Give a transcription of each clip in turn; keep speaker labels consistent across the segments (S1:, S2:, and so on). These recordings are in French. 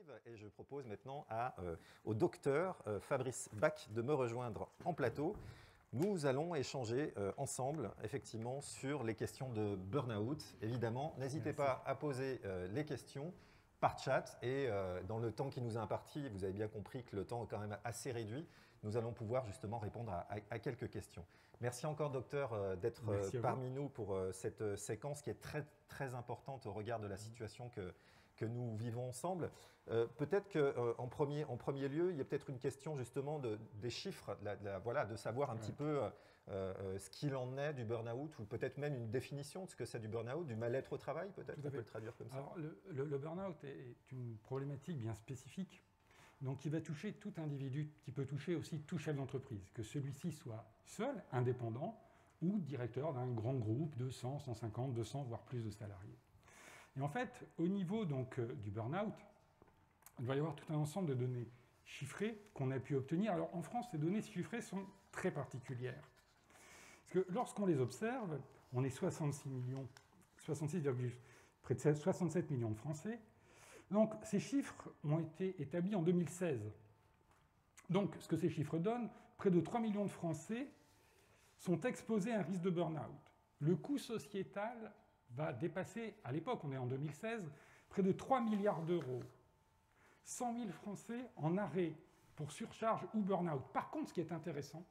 S1: arrive et je propose maintenant au docteur Fabrice Bach de me rejoindre en plateau. Nous allons échanger ensemble, effectivement, sur les questions de burn-out. Évidemment, n'hésitez pas à poser les questions par chat et dans le temps qui nous est imparti, vous avez bien compris que le temps est quand même assez réduit, nous allons pouvoir justement répondre à quelques questions. Merci encore, docteur, d'être parmi nous pour cette séquence qui est très, très importante au regard de la situation que nous vivons ensemble. Peut-être qu'en premier lieu, il y a peut-être une question justement des chiffres, voilà, de savoir un petit peu ce qu'il en est du burn-out, ou peut-être même une définition de ce que c'est du burn-out, du mal-être au travail, peut-être, on peut le traduire comme ça.
S2: Alors, le burn-out est une problématique bien spécifique, donc qui va toucher tout individu, qui peut toucher aussi tout chef d'entreprise, que celui-ci soit seul, indépendant, ou directeur d'un grand groupe de 100, 150, 200, voire plus de salariés. Et en fait, au niveau donc, du burn-out, il va y avoir tout un ensemble de données chiffrées qu'on a pu obtenir. Alors en France, ces données chiffrées sont très particulières. Parce que lorsqu'on les observe, on est 66 millions, près de 67 millions de Français. Donc ces chiffres ont été établis en 2016. Donc ce que ces chiffres donnent, près de 3 millions de Français sont exposés à un risque de burn-out. Le coût sociétal va dépasser, à l'époque, on est en 2016, près de 3 milliards d'euros. 100 000 Français en arrêt pour surcharge ou burn-out. Par contre, ce qui est intéressant,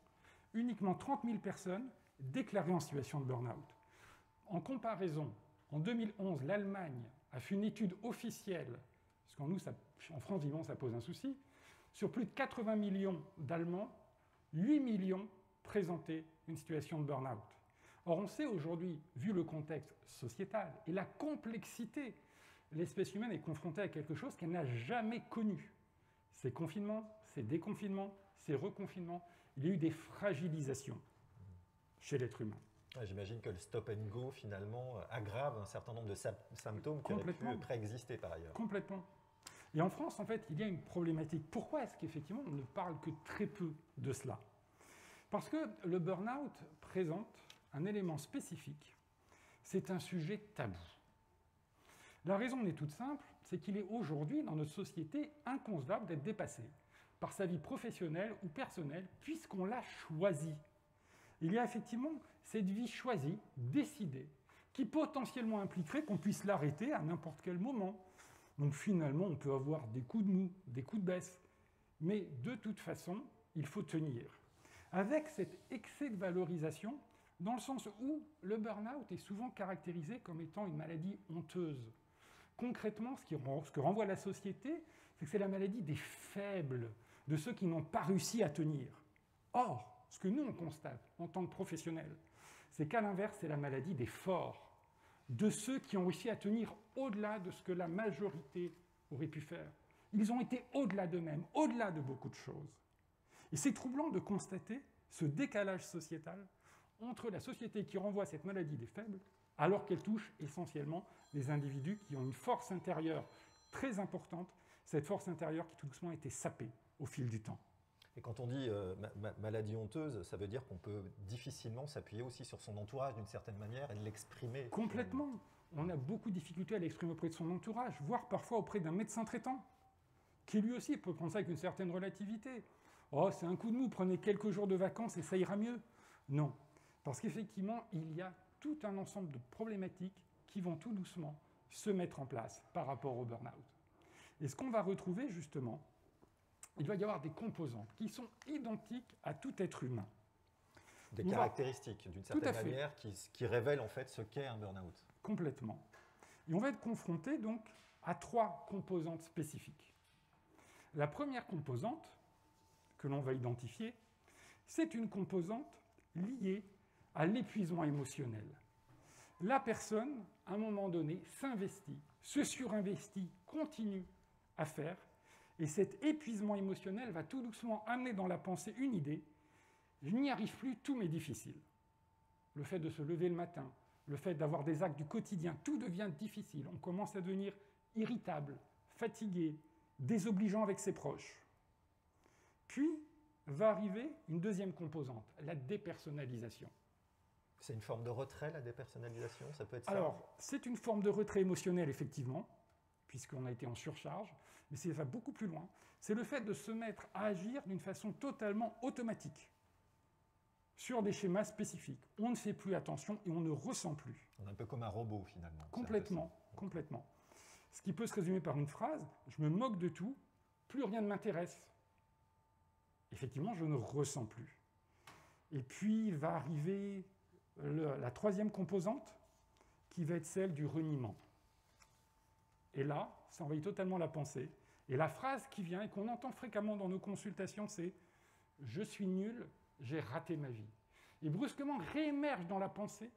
S2: uniquement 30 000 personnes déclarées en situation de burn-out. En comparaison, en 2011, l'Allemagne a fait une étude officielle, parce qu'en nous, en France, vivant, ça pose un souci, sur plus de 80 millions d'Allemands, 8 millions présentaient une situation de burn-out. Or, on sait aujourd'hui, vu le contexte sociétal et la complexité, l'espèce humaine est confrontée à quelque chose qu'elle n'a jamais connu. Ces confinements, ces déconfinements, ces reconfinements, il y a eu des fragilisations chez l'être humain.
S1: J'imagine que le stop and go, finalement, aggrave un certain nombre de symptômes qui auraient pu préexister par ailleurs.
S2: Complètement. Et en France, en fait, il y a une problématique. Pourquoi est-ce qu'effectivement, on ne parle que très peu de cela? Parce que le burn-out présente un élément spécifique, c'est un sujet tabou. La raison est toute simple, c'est qu'il est aujourd'hui, dans notre société, inconcevable d'être dépassé par sa vie professionnelle ou personnelle, puisqu'on l'a choisi. Il y a effectivement cette vie choisie, décidée, qui potentiellement impliquerait qu'on puisse l'arrêter à n'importe quel moment. Donc finalement, on peut avoir des coups de mou, des coups de baisse, mais de toute façon, il faut tenir. Avec cet excès de valorisation, dans le sens où le burn-out est souvent caractérisé comme étant une maladie honteuse. Concrètement, ce que renvoie la société, c'est que c'est la maladie des faibles, de ceux qui n'ont pas réussi à tenir. Or, ce que nous, on constate en tant que professionnels, c'est qu'à l'inverse, c'est la maladie des forts, de ceux qui ont réussi à tenir au-delà de ce que la majorité aurait pu faire. Ils ont été au-delà d'eux-mêmes, au-delà de beaucoup de choses. Et c'est troublant de constater ce décalage sociétal entre la société qui renvoie cette maladie des faibles, alors qu'elle touche essentiellement des individus qui ont une force intérieure très importante, cette force intérieure qui tout doucement a été sapée au fil du temps.
S1: Et quand on dit maladie honteuse, ça veut dire qu'on peut difficilement s'appuyer aussi sur son entourage d'une certaine manière et l'exprimer.
S2: Complètement. On a beaucoup de difficultés à l'exprimer auprès de son entourage, voire parfois auprès d'un médecin traitant, qui lui aussi peut prendre ça avec une certaine relativité. « Oh, c'est un coup de mou, prenez quelques jours de vacances et ça ira mieux. » Non. Parce qu'effectivement, il y a tout un ensemble de problématiques qui vont tout doucement se mettre en place par rapport au burn-out. Et ce qu'on va retrouver justement, il va y avoir des composantes qui sont identiques à tout être humain.
S1: Des caractéristiques, d'une certaine manière, qui révèlent en fait ce qu'est un burn-out.
S2: Complètement. Et on va être confronté donc à 3 composantes spécifiques. La première composante que l'on va identifier, c'est une composante liée à l'épuisement émotionnel. La personne, à un moment donné, s'investit, se surinvestit, continue à faire, et cet épuisement émotionnel va tout doucement amener dans la pensée une idée « je n'y arrive plus, tout m'est difficile ». Le fait de se lever le matin, le fait d'avoir des actes du quotidien, tout devient difficile. On commence à devenir irritable, fatigué, désobligeant avec ses proches. Puis va arriver une deuxième composante, la dépersonnalisation.
S1: C'est une forme de retrait, la dépersonnalisation, ça peut être ça?
S2: Alors, c'est une forme de retrait émotionnel, effectivement, puisqu'on a été en surcharge. mais ça va beaucoup plus loin. C'est le fait de se mettre à agir d'une façon totalement automatique sur des schémas spécifiques. On ne fait plus attention et on ne ressent plus.
S1: On est un peu comme un robot, finalement.
S2: Complètement, complètement. Ce qui peut se résumer par une phrase, je me moque de tout, plus rien ne m'intéresse. Effectivement, je ne ressens plus. Et puis va arriver la troisième composante, qui va être celle du reniement. Et là, ça envahit totalement la pensée. Et la phrase qui vient et qu'on entend fréquemment dans nos consultations, c'est « je suis nul, j'ai raté ma vie ». Et brusquement réémerge dans la pensée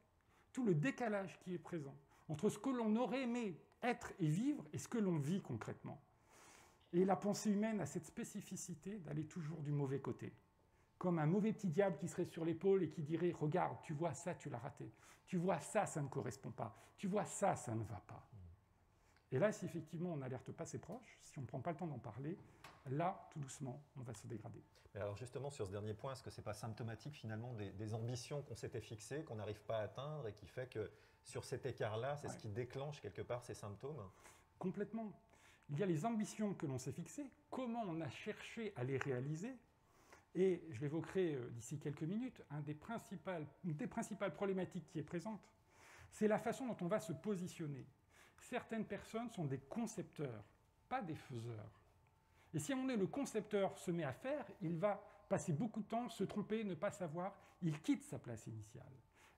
S2: tout le décalage qui est présent entre ce que l'on aurait aimé être et vivre et ce que l'on vit concrètement. Et la pensée humaine a cette spécificité d'aller toujours du mauvais côté. Comme un mauvais petit diable qui serait sur l'épaule et qui dirait « regarde, tu vois ça, tu l'as raté. Tu vois ça, ça ne correspond pas. Tu vois ça, ça ne va pas. » Et là, si effectivement on n'alerte pas ses proches, si on ne prend pas le temps d'en parler, là, tout doucement, on va se dégrader.
S1: Mais alors justement, sur ce dernier point, est-ce que ce n'est pas symptomatique finalement des ambitions qu'on s'était fixées, qu'on n'arrive pas à atteindre et qui fait que sur cet écart-là, c'est ce qui déclenche quelque part ces symptômes?
S2: Complètement. Il y a les ambitions que l'on s'est fixées, comment on a cherché à les réaliser, et je l'évoquerai d'ici quelques minutes, une des principales problématiques qui est présente, c'est la façon dont on va se positionner. Certaines personnes sont des concepteurs, pas des faiseurs. Et si on est le concepteur se met à faire, il va passer beaucoup de temps, se tromper, ne pas savoir, il quitte sa place initiale.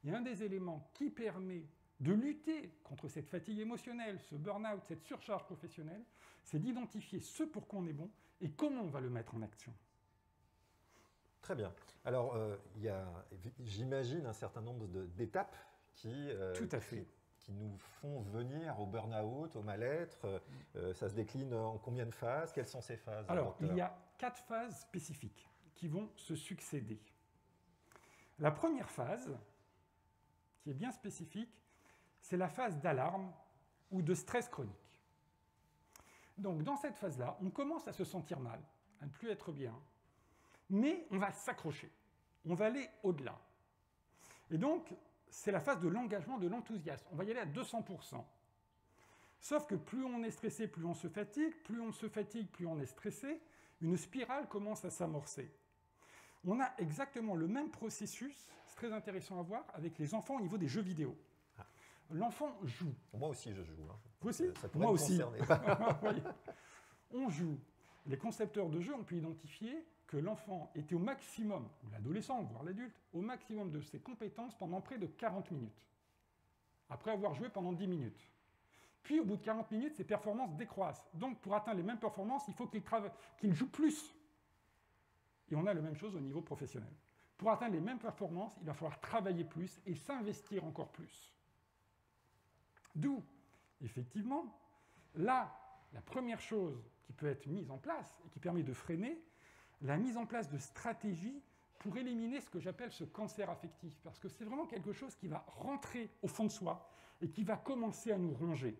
S2: Et un des éléments qui permet de lutter contre cette fatigue émotionnelle, ce burn-out, cette surcharge professionnelle, c'est d'identifier ce pour quoi on est bon et comment on va le mettre en action.
S1: Très bien. Alors, il y a, j'imagine, un certain nombre d'étapes qui nous font venir au burn-out, au mal-être. Ça se décline en combien de phases? Quelles sont ces phases?
S2: Alors, il y a 4 phases spécifiques qui vont se succéder. La première phase, qui est bien spécifique, c'est la phase d'alarme ou de stress chronique. Donc, dans cette phase-là, on commence à se sentir mal, à ne plus être bien, mais on va s'accrocher, on va aller au-delà. Et donc, c'est la phase de l'engagement, de l'enthousiasme. On va y aller à 200%. Sauf que plus on est stressé, plus on se fatigue, plus on se fatigue, plus on est stressé, une spirale commence à s'amorcer. On a exactement le même processus, c'est très intéressant à voir, avec les enfants au niveau des jeux vidéo. L'enfant joue.
S1: Moi aussi, je joue. Hein.
S2: Vous aussi?
S1: Ça pourrait
S2: Moi
S1: me
S2: aussi.
S1: concerner.
S2: On joue. Les concepteurs de jeux ont pu identifier que l'enfant était au maximum, ou l'adolescent, voire l'adulte, au maximum de ses compétences pendant près de 40 minutes, après avoir joué pendant 10 minutes. Puis, au bout de 40 minutes, ses performances décroissent. Donc, pour atteindre les mêmes performances, il faut qu'il joue plus. Et on a la même chose au niveau professionnel. Pour atteindre les mêmes performances, il va falloir travailler plus et s'investir encore plus. D'où, effectivement, là, la première chose qui peut être mise en place et qui permet de freiner, la mise en place de stratégies pour éliminer ce que j'appelle ce cancer affectif. Parce que c'est vraiment quelque chose qui va rentrer au fond de soi et qui va commencer à nous ronger.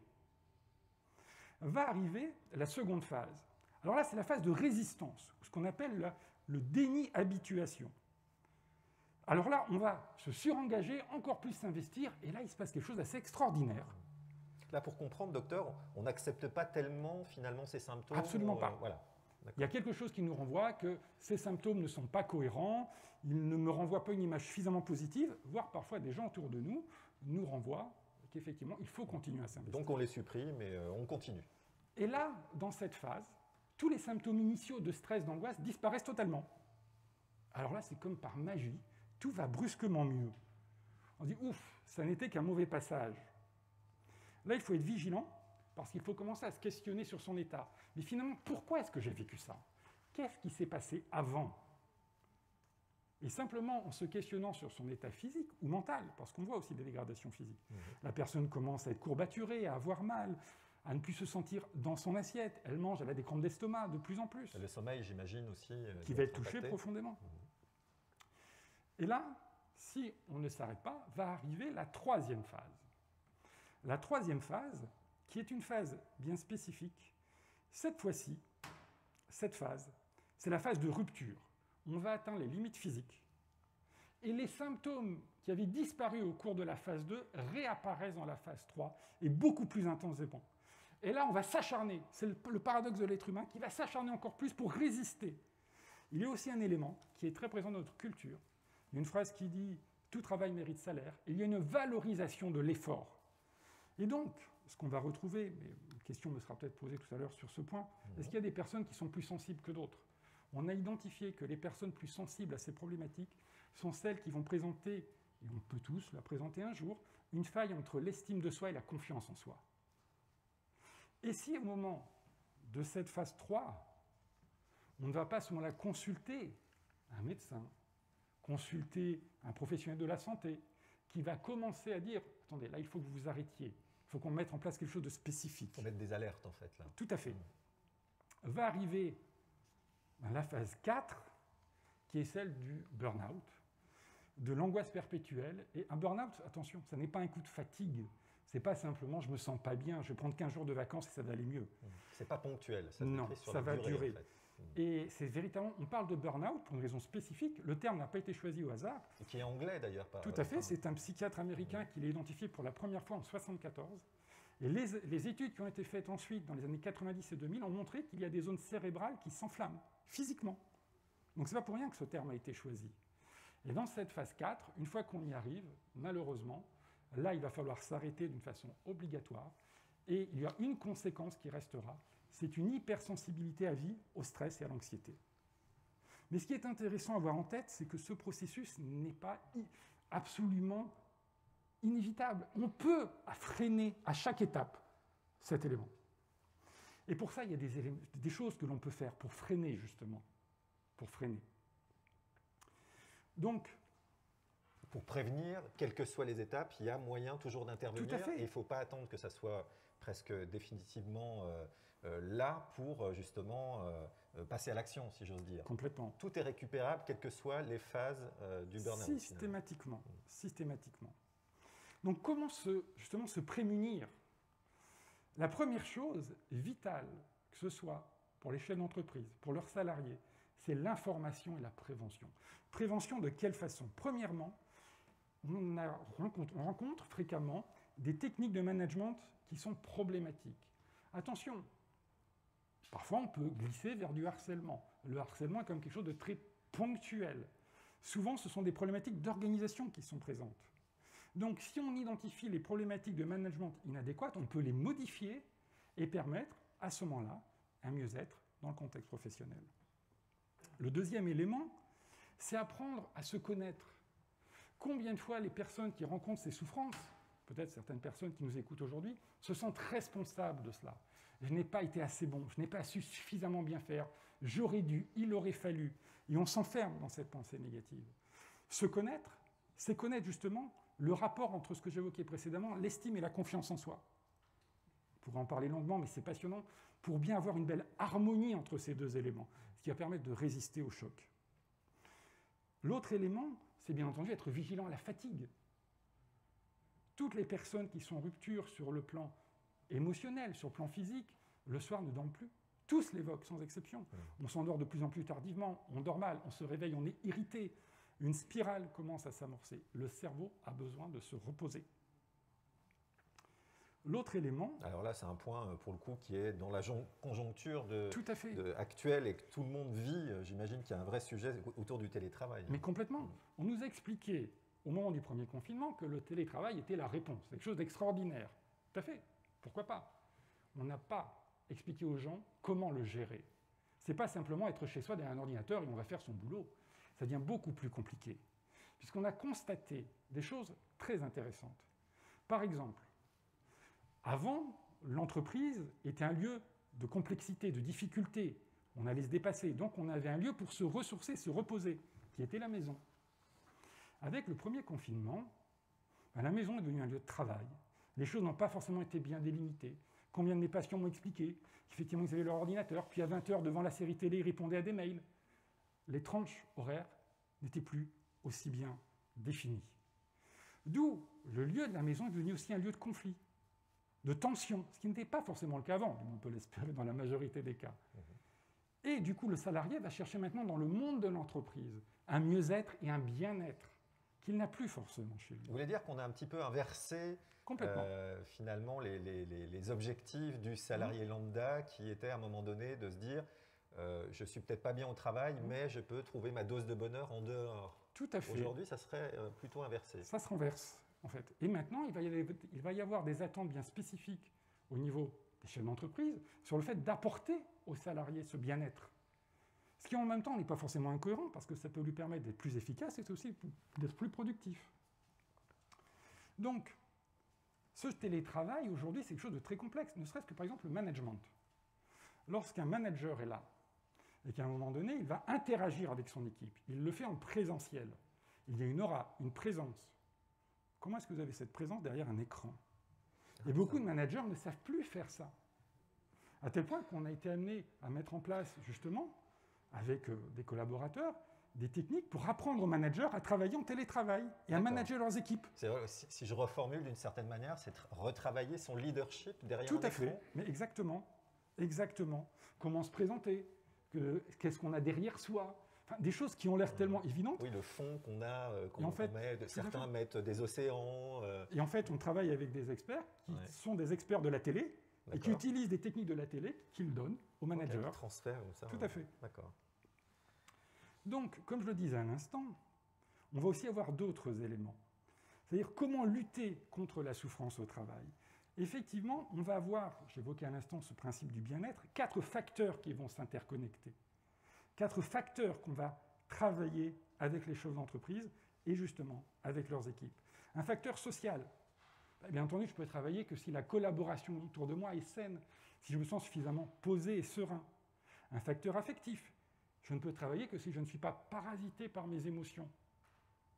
S2: Va arriver la seconde phase. Alors là, c'est la phase de résistance, ce qu'on appelle le déni-habituation. Alors là, on va se surengager, encore plus s'investir, et là, il se passe quelque chose d'assez extraordinaire.
S1: Là, pour comprendre, docteur, on n'accepte pas tellement, finalement, ces symptômes?
S2: Absolument pas.
S1: Voilà.
S2: Il y a quelque chose qui nous renvoie que ces symptômes ne sont pas cohérents, ils ne me renvoient pas une image suffisamment positive, voire parfois des gens autour de nous renvoient qu'effectivement, il faut continuer à s'investir.
S1: Donc on les supprime et on continue.
S2: Et là, dans cette phase, tous les symptômes initiaux de stress, d'angoisse disparaissent totalement. Alors là, c'est comme par magie, tout va brusquement mieux. On dit, ouf, ça n'était qu'un mauvais passage. Là, il faut être vigilant, parce qu'il faut commencer à se questionner sur son état. Mais finalement, pourquoi est-ce que j'ai vécu ça? Qu'est-ce qui s'est passé avant? Et simplement en se questionnant sur son état physique ou mental, parce qu'on voit aussi des dégradations physiques. La personne commence à être courbaturée, à avoir mal, à ne plus se sentir dans son assiette. Elle mange, elle a des crampes d'estomac de plus en plus.
S1: Et le sommeil, j'imagine aussi.
S2: Qui va être touché profondément. Et là, si on ne s'arrête pas, va arriver la troisième phase. La troisième phase, qui est une phase bien spécifique, cette fois-ci, cette phase, c'est la phase de rupture. On va atteindre les limites physiques. Et les symptômes qui avaient disparu au cours de la phase 2 réapparaissent dans la phase 3 et beaucoup plus intensément. Et là, on va s'acharner. C'est le paradoxe de l'être humain qui va s'acharner encore plus pour résister. Il y a aussi un élément qui est très présent dans notre culture. Il y a une phrase qui dit « tout travail mérite salaire ». Il y a une valorisation de l'effort. Et donc, ce qu'on va retrouver, mais une question me sera peut-être posée tout à l'heure sur ce point, est-ce qu'il y a des personnes qui sont plus sensibles que d'autres? On a identifié que les personnes plus sensibles à ces problématiques sont celles qui vont présenter, et on peut tous la présenter un jour, une faille entre l'estime de soi et la confiance en soi. Et si au moment de cette phase 3, on ne va pas à ce moment-là consulter un médecin, consulter un professionnel de la santé, qui va commencer à dire « Attendez, là, il faut que vous vous arrêtiez. Il faut qu'on mette en place quelque chose de spécifique. »
S1: Il faut mettre des alertes, en fait. Là.
S2: Tout à fait. Va arriver la phase 4, qui est celle du burn-out, de l'angoisse perpétuelle. Et un burn-out, attention, ça n'est pas un coup de fatigue. Ce n'est pas simplement « je me sens pas bien, je vais prendre 15 jours de vacances et ça va aller mieux ».
S1: C'est pas ponctuel. Ça
S2: non,
S1: sur
S2: ça va
S1: durée,
S2: durer.
S1: En fait.
S2: Et c'est véritablement, on parle de burn-out pour une raison spécifique. Le terme n'a pas été choisi au hasard.
S1: Et qui est anglais d'ailleurs.
S2: Tout à fait, c'est un psychiatre américain qui l'a identifié pour la première fois en 1974. Et les études qui ont été faites ensuite, dans les années 90 et 2000, ont montré qu'il y a des zones cérébrales qui s'enflamment, physiquement. Donc c'est pas pour rien que ce terme a été choisi. Et dans cette phase 4, une fois qu'on y arrive, malheureusement, là, il va falloir s'arrêter d'une façon obligatoire. Et il y a une conséquence qui restera, c'est une hypersensibilité à vie, au stress et à l'anxiété. Mais ce qui est intéressant à avoir en tête, c'est que ce processus n'est pas absolument inévitable. On peut freiner à chaque étape cet élément. Et pour ça, il y a des choses que l'on peut faire pour freiner, justement. Pour freiner. Donc,
S1: pour prévenir, quelles que soient les étapes, il y a moyen toujours d'intervenir.
S2: Tout à fait.
S1: Et il ne faut pas attendre que ça soit presque définitivement là pour justement passer à l'action, si j'ose dire.
S2: Complètement.
S1: Tout est récupérable, quelles que soient les phases du burn-out.
S2: Systématiquement. Systématiquement. Donc comment justement se prémunir? La première chose vitale, que ce soit pour les chefs d'entreprise, pour leurs salariés, c'est l'information et la prévention. Prévention de quelle façon? Premièrement, on rencontre fréquemment des techniques de management qui sont problématiques. Attention, parfois on peut glisser vers du harcèlement. Le harcèlement est comme quelque chose de très ponctuel. Souvent, ce sont des problématiques d'organisation qui sont présentes. Donc, si on identifie les problématiques de management inadéquates, on peut les modifier et permettre, à ce moment-là, un mieux-être dans le contexte professionnel. Le deuxième élément, c'est apprendre à se connaître. Combien de fois les personnes qui rencontrent ces souffrances, peut-être certaines personnes qui nous écoutent aujourd'hui, se sentent responsables de cela. Je n'ai pas été assez bon, je n'ai pas su suffisamment bien faire, j'aurais dû, il aurait fallu. Et on s'enferme dans cette pensée négative. Se connaître, c'est connaître justement le rapport entre ce que j'évoquais précédemment, l'estime et la confiance en soi. On pourrait en parler longuement, mais c'est passionnant, pour bien avoir une belle harmonie entre ces deux éléments, ce qui va permettre de résister au choc. L'autre élément, c'est bien entendu être vigilant à la fatigue. Toutes les personnes qui sont en rupture sur le plan émotionnel, sur le plan physique, le soir ne dorment plus. Tous l'évoquent, sans exception. On s'endort de plus en plus tardivement, on dort mal, on se réveille, on est irrité. Une spirale commence à s'amorcer. Le cerveau a besoin de se reposer. L'autre élément...
S1: Alors là, c'est un point, pour le coup, qui est dans la conjoncture actuelle et que tout le monde vit. J'imagine qu'il y a un vrai sujet autour du télétravail.
S2: Mais complètement. On nous a expliqué, au moment du premier confinement, que le télétravail était la réponse. C'est quelque chose d'extraordinaire. Tout à fait. Pourquoi pas? On n'a pas expliqué aux gens comment le gérer. Ce n'est pas simplement être chez soi derrière un ordinateur et on va faire son boulot. Ça devient beaucoup plus compliqué, puisqu'on a constaté des choses très intéressantes. Par exemple, avant, l'entreprise était un lieu de complexité, de difficulté. On allait se dépasser, donc on avait un lieu pour se ressourcer, se reposer, qui était la maison. Avec le premier confinement, la maison est devenue un lieu de travail. Les choses n'ont pas forcément été bien délimitées. Combien de mes patients m'ont expliqué qu'effectivement ils avaient leur ordinateur, puis à 20h devant la série télé, ils répondaient à des mails. Les tranches horaires n'étaient plus aussi bien définies. D'où le lieu de la maison est devenu aussi un lieu de conflit, de tension, ce qui n'était pas forcément le cas avant, on peut l'espérer dans la majorité des cas. Et du coup, le salarié va chercher maintenant dans le monde de l'entreprise un mieux-être et un bien-être qu'il n'a plus forcément chez lui.
S1: Vous voulez dire qu'on a un petit peu inversé
S2: Complètement.
S1: Finalement les objectifs du salarié lambda qui étaient à un moment donné de se dire je suis peut-être pas bien au travail, mais je peux trouver ma dose de bonheur en dehors.
S2: Tout à fait.
S1: Aujourd'hui, ça serait plutôt inversé.
S2: Ça se renverse, en fait. Et maintenant, il va y avoir des attentes bien spécifiques au niveau des chefs d'entreprise sur le fait d'apporter aux salariés ce bien-être. Ce qui, en même temps, n'est pas forcément incohérent, parce que ça peut lui permettre d'être plus efficace et aussi d'être plus productif. Donc, ce télétravail, aujourd'hui, c'est quelque chose de très complexe, ne serait-ce que, par exemple, le management. Lorsqu'un manager est là, et qu'à un moment donné, il va interagir avec son équipe, il le fait en présentiel. Il y a une aura, une présence. Comment est-ce que vous avez cette présence derrière un écran? Et beaucoup de managers ne savent plus faire ça. À tel point qu'on a été amené à mettre en place, justement, avec des collaborateurs, des techniques pour apprendre aux managers à travailler en télétravail et à manager leurs équipes.
S1: C'est vrai, si je reformule d'une certaine manière, c'est retravailler son leadership derrière
S2: Tout
S1: un
S2: à fait,
S1: écran.
S2: mais exactement. Exactement. Comment se présenter, qu'est-ce qu'on a derrière soi, enfin, des choses qui ont l'air tellement évidentes.
S1: Oui, le fond qu'on a, certains mettent des océans.
S2: Et en fait, on travaille avec des experts qui sont des experts de la télé et qui utilisent des techniques de la télé qu'ils donnent aux managers.
S1: Transfert comme ça.
S2: Tout à fait.
S1: D'accord.
S2: Donc, comme je le disais à l'instant, on va aussi avoir d'autres éléments. C'est-à-dire comment lutter contre la souffrance au travail. Effectivement, on va avoir, j'évoquais à l'instant ce principe du bien-être, 4 facteurs qui vont s'interconnecter. 4 facteurs qu'on va travailler avec les chefs d'entreprise et justement avec leurs équipes. Un facteur social. Bien entendu, je peux travailler que si la collaboration autour de moi est saine, si je me sens suffisamment posé et serein. Un facteur affectif. Je ne peux travailler que si je ne suis pas parasité par mes émotions.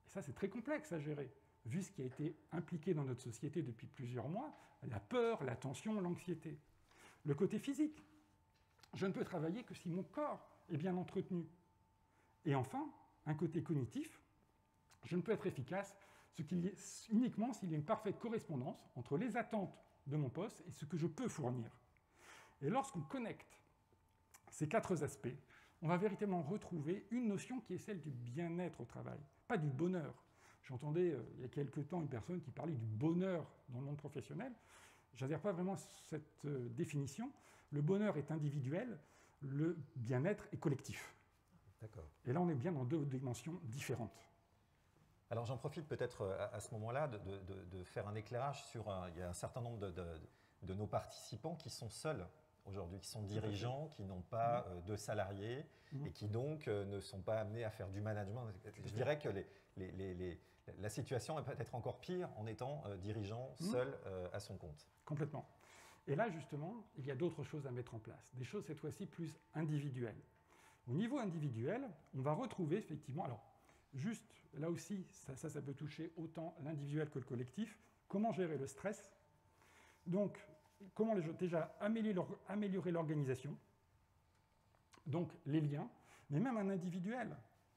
S2: Et ça, c'est très complexe à gérer, vu ce qui a été impliqué dans notre société depuis plusieurs mois, la peur, la tension, l'anxiété. Le côté physique. Je ne peux travailler que si mon corps est bien entretenu. Et enfin, un côté cognitif. Je ne peux être efficace uniquement s'il y a une parfaite correspondance entre les attentes de mon poste et ce que je peux fournir. Et lorsqu'on connecte ces 4 aspects, on va véritablement retrouver une notion qui est celle du bien-être au travail, pas du bonheur. J'entendais il y a quelque temps une personne qui parlait du bonheur dans le monde professionnel. Je n'adhère pas vraiment à cette définition. Le bonheur est individuel, le bien-être est collectif.
S1: D'accord.
S2: Et là, on est bien dans 2 dimensions différentes.
S1: Alors j'en profite peut-être à ce moment-là de faire un éclairage sur... il y a un certain nombre de nos participants qui sont seuls aujourd'hui, qui sont dirigeants, qui n'ont pas de salariés et qui donc ne sont pas amenés à faire du management. Je dirais que la situation est peut-être encore pire en étant dirigeant seul à son compte.
S2: Complètement. Et là, justement, il y a d'autres choses à mettre en place, des choses cette fois-ci plus individuelles. Au niveau individuel, on va retrouver effectivement, alors juste là aussi, ça peut toucher autant l'individuel que le collectif, comment gérer le stress. Donc, comment déjà améliorer l'organisation, donc les liens, mais même un individuel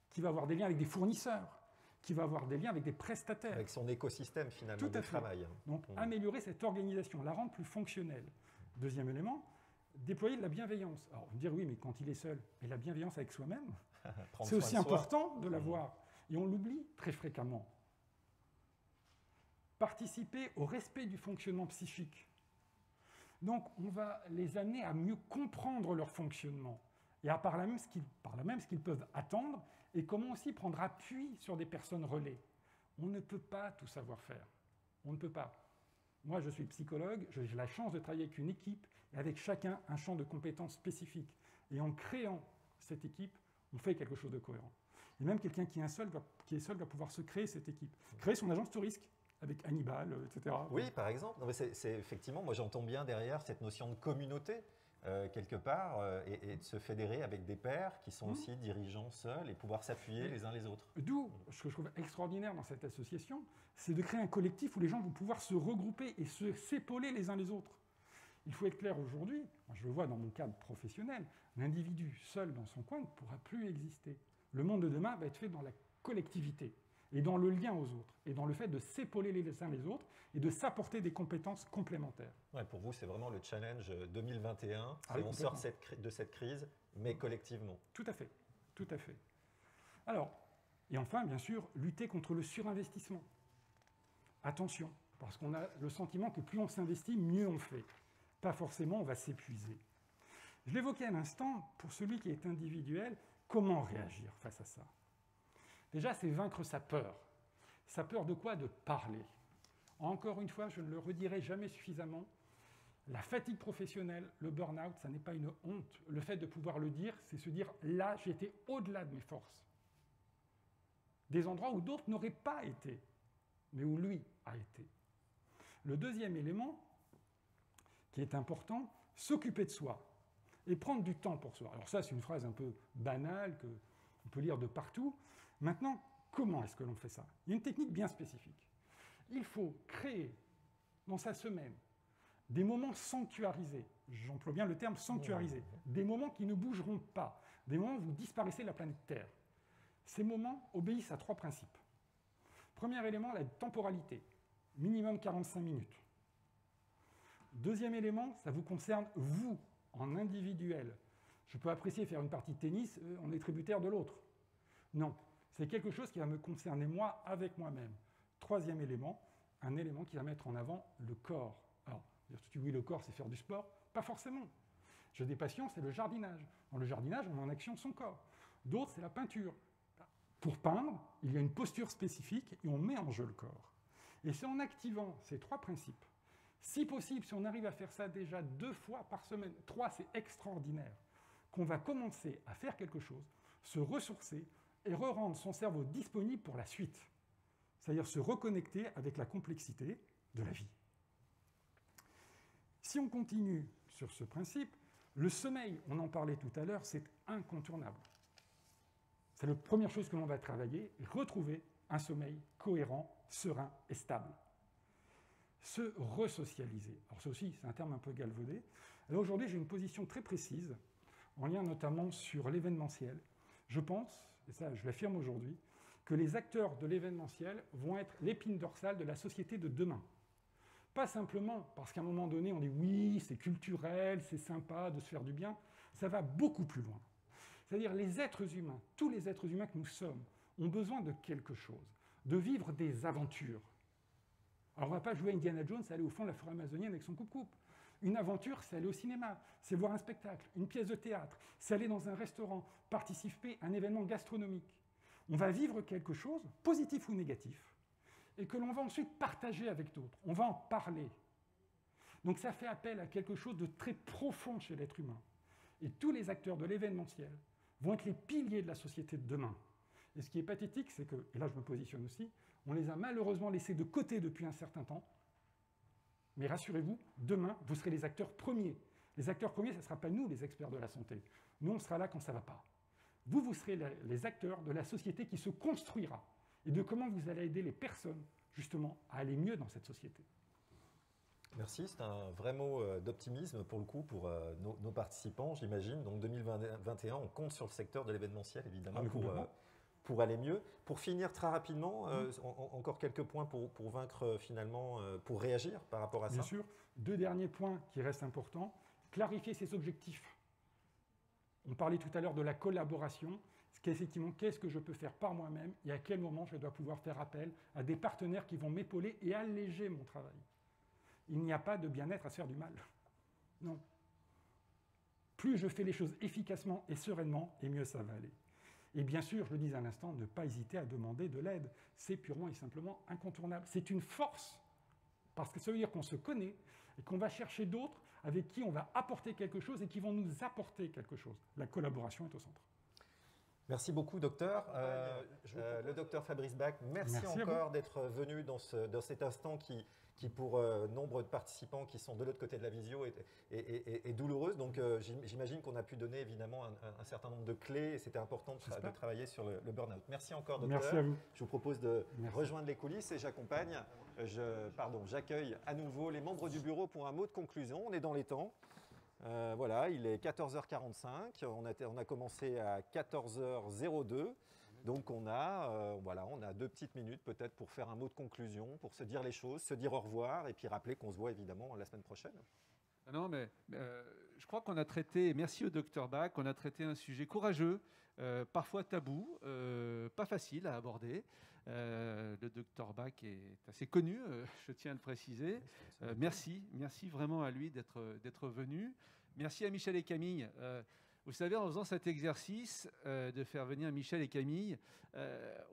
S2: qui va avoir des liens avec des fournisseurs, qui va avoir des liens avec des prestataires.
S1: Avec son écosystème finalement de travail.
S2: Donc améliorer cette organisation, la rendre plus fonctionnelle. Deuxième élément, déployer de la bienveillance. Alors, on va dire oui, mais quand il est seul, et la bienveillance avec soi-même, c'est aussi important de l'avoir. Et on l'oublie très fréquemment. Participer au respect du fonctionnement psychique. Donc, on va les amener à mieux comprendre leur fonctionnement et à par là même ce qu'ils peuvent attendre et comment aussi prendre appui sur des personnes relais. On ne peut pas tout savoir faire. On ne peut pas. Moi, je suis psychologue, j'ai la chance de travailler avec une équipe et avec chacun un champ de compétences spécifique. Et en créant cette équipe, on fait quelque chose de cohérent. Et même quelqu'un qui est seul va pouvoir se créer cette équipe, créer son agence de risque avec Hannibal, etc.
S1: Oui, par exemple. Non, mais c'est effectivement, moi j'entends bien derrière cette notion de communauté, quelque part, et de se fédérer avec des pairs qui sont aussi dirigeants seuls et pouvoir s'appuyer les uns les autres.
S2: D'où, ce que je trouve extraordinaire dans cette association, c'est de créer un collectif où les gens vont pouvoir se regrouper et s'épauler les uns les autres. Il faut être clair aujourd'hui, je le vois dans mon cadre professionnel, l'individu seul dans son coin ne pourra plus exister. Le monde de demain va être fait dans la collectivité et dans le lien aux autres, et dans le fait de s'épauler les uns les autres et de s'apporter des compétences complémentaires.
S1: Ouais, pour vous, c'est vraiment le challenge 2021, on sort de cette crise, mais collectivement.
S2: Tout à fait, tout à fait. Alors, et enfin, bien sûr, lutter contre le surinvestissement. Attention, Parce qu'on a le sentiment que plus on s'investit, mieux on fait. Pas forcément, on va s'épuiser. Je l'évoquais à l'instant, pour celui qui est individuel, comment réagir face à ça? Déjà, c'est vaincre sa peur. Sa peur de quoi? De parler. Encore une fois, je ne le redirai jamais suffisamment, la fatigue professionnelle, le burn-out, ça n'est pas une honte. Le fait de pouvoir le dire, c'est se dire, là, j'ai été au-delà de mes forces. Des endroits où d'autres n'auraient pas été, mais où lui a été. Le deuxième élément, qui est important, s'occuper de soi et prendre du temps pour soi. Alors ça, c'est une phrase un peu banale qu'on peut lire de partout. Maintenant, comment est-ce que l'on fait ça? Il y a une technique bien spécifique. Il faut créer dans sa semaine des moments sanctuarisés. J'emploie bien le terme sanctuarisé. Des moments qui ne bougeront pas. Des moments où vous disparaissez de la planète Terre. Ces moments obéissent à 3 principes. Premier élément, la temporalité. Minimum 45 minutes. Deuxième élément, ça vous concerne vous, en individuel. Je peux apprécier faire une partie de tennis, on est tributaire de l'autre. Non, c'est quelque chose qui va me concerner moi, avec moi-même. Troisième élément, un élément qui va mettre en avant le corps. Alors, oui, le corps, c'est faire du sport? Pas forcément. J'ai des passions, c'est le jardinage. Dans le jardinage, on met en action son corps. D'autres, c'est la peinture. Pour peindre, il y a une posture spécifique et on met en jeu le corps. Et c'est en activant ces 3 principes, si possible, si on arrive à faire ça déjà 2 fois par semaine, 3, c'est extraordinaire, qu'on va commencer à faire quelque chose, se ressourcer et re-rendre son cerveau disponible pour la suite. C'est-à-dire se reconnecter avec la complexité de la vie. Si on continue sur ce principe, le sommeil, on en parlait tout à l'heure, c'est incontournable. C'est la première chose que l'on va travailler, retrouver un sommeil cohérent, serein et stable. Se resocialiser. Alors ça aussi, c'est un terme un peu galvaudé. Alors aujourd'hui, j'ai une position très précise, en lien notamment sur l'événementiel. Je pense, et ça je l'affirme aujourd'hui, que les acteurs de l'événementiel vont être l'épine dorsale de la société de demain. Pas simplement parce qu'à un moment donné, on dit oui, c'est culturel, c'est sympa de se faire du bien. Ça va beaucoup plus loin. C'est-à-dire les êtres humains, tous les êtres humains que nous sommes, ont besoin de quelque chose, de vivre des aventures. Alors on ne va pas jouer à Indiana Jones, aller au fond de la forêt amazonienne avec son coupe-coupe. Une aventure, c'est aller au cinéma, c'est voir un spectacle, une pièce de théâtre, c'est aller dans un restaurant, participer à un événement gastronomique. On va vivre quelque chose, positif ou négatif, et que l'on va ensuite partager avec d'autres. On va en parler. Donc ça fait appel à quelque chose de très profond chez l'être humain. Et tous les acteurs de l'événementiel vont être les piliers de la société de demain. Et ce qui est pathétique, c'est que, et là je me positionne aussi, on les a malheureusement laissés de côté depuis un certain temps. Mais rassurez-vous, demain, vous serez les acteurs premiers. Les acteurs premiers, ce ne sera pas nous, les experts de la santé. Nous, on sera là quand ça ne va pas. Vous serez les acteurs de la société qui se construira et de comment vous allez aider les personnes, justement, à aller mieux dans cette société.
S1: Merci, c'est un vrai mot d'optimisme pour le coup pour nos participants, j'imagine. Donc 2021, on compte sur le secteur de l'événementiel, évidemment, pour aller mieux. Pour finir très rapidement, encore quelques points pour vaincre finalement, pour réagir par rapport à ça.
S2: Bien sûr, 2 derniers points qui restent importants. Clarifier ses objectifs. On parlait tout à l'heure de la collaboration. Effectivement, qu'est-ce que je peux faire par moi-même et à quel moment je dois pouvoir faire appel à des partenaires qui vont m'épauler et alléger mon travail. Il n'y a pas de bien-être à se faire du mal. Non. Plus je fais les choses efficacement et sereinement, et mieux ça va aller. Et bien sûr, je le disais à l'instant, ne pas hésiter à demander de l'aide. C'est purement et simplement incontournable. C'est une force, parce que ça veut dire qu'on se connaît et qu'on va chercher d'autres avec qui on va apporter quelque chose et qui vont nous apporter quelque chose. La collaboration est au centre.
S1: Merci beaucoup, docteur. Le docteur Fabrice Bach, merci encore d'être venu dans cet instant qui pour nombre de participants qui sont de l'autre côté de la visio, est douloureuse. Donc, j'imagine qu'on a pu donner évidemment un certain nombre de clés et c'était important de travailler sur le burn-out. Merci encore, docteur.
S2: Merci à vous.
S1: Je vous propose de rejoindre les coulisses et j'accueille à nouveau les membres du bureau pour un mot de conclusion. On est dans les temps. Voilà, il est 14h45, on a commencé à 14h02, donc on a 2 petites minutes peut-être pour faire un mot de conclusion, pour se dire les choses, se dire au revoir et puis rappeler qu'on se voit évidemment la semaine prochaine.
S3: Non, mais je crois crois qu'on a traité, merci au Dr Bach, on a traité un sujet courageux, parfois tabou, pas facile à aborder. Le Dr Bach est assez connu, je tiens à le préciser. Merci vraiment à lui d'être venu. Merci à Michel et Camille. Vous savez, en faisant cet exercice de faire venir Michel et Camille,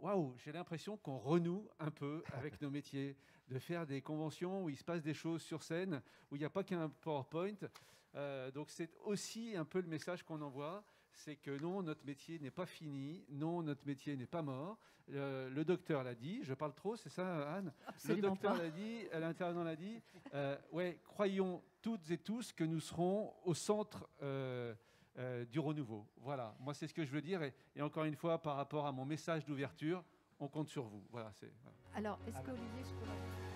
S3: waouh, j'ai l'impression qu'on renoue un peu avec nos métiers, de faire des conventions où il se passe des choses sur scène, où il n'y a pas qu'un PowerPoint. Donc c'est aussi un peu le message qu'on envoie, c'est que non, notre métier n'est pas fini, non, notre métier n'est pas mort. Le docteur l'a dit, je parle trop, c'est ça Anne?
S4: Absolument
S3: le docteur
S4: pas.
S3: l'a dit, l'intervenant l'a dit. Ouais, croyons toutes et tous que nous serons au centre du renouveau. Voilà, moi c'est ce que je veux dire. Et encore une fois, par rapport à mon message d'ouverture, on compte sur vous. Voilà,
S4: Alors, est-ce qu'Olivier, je peux...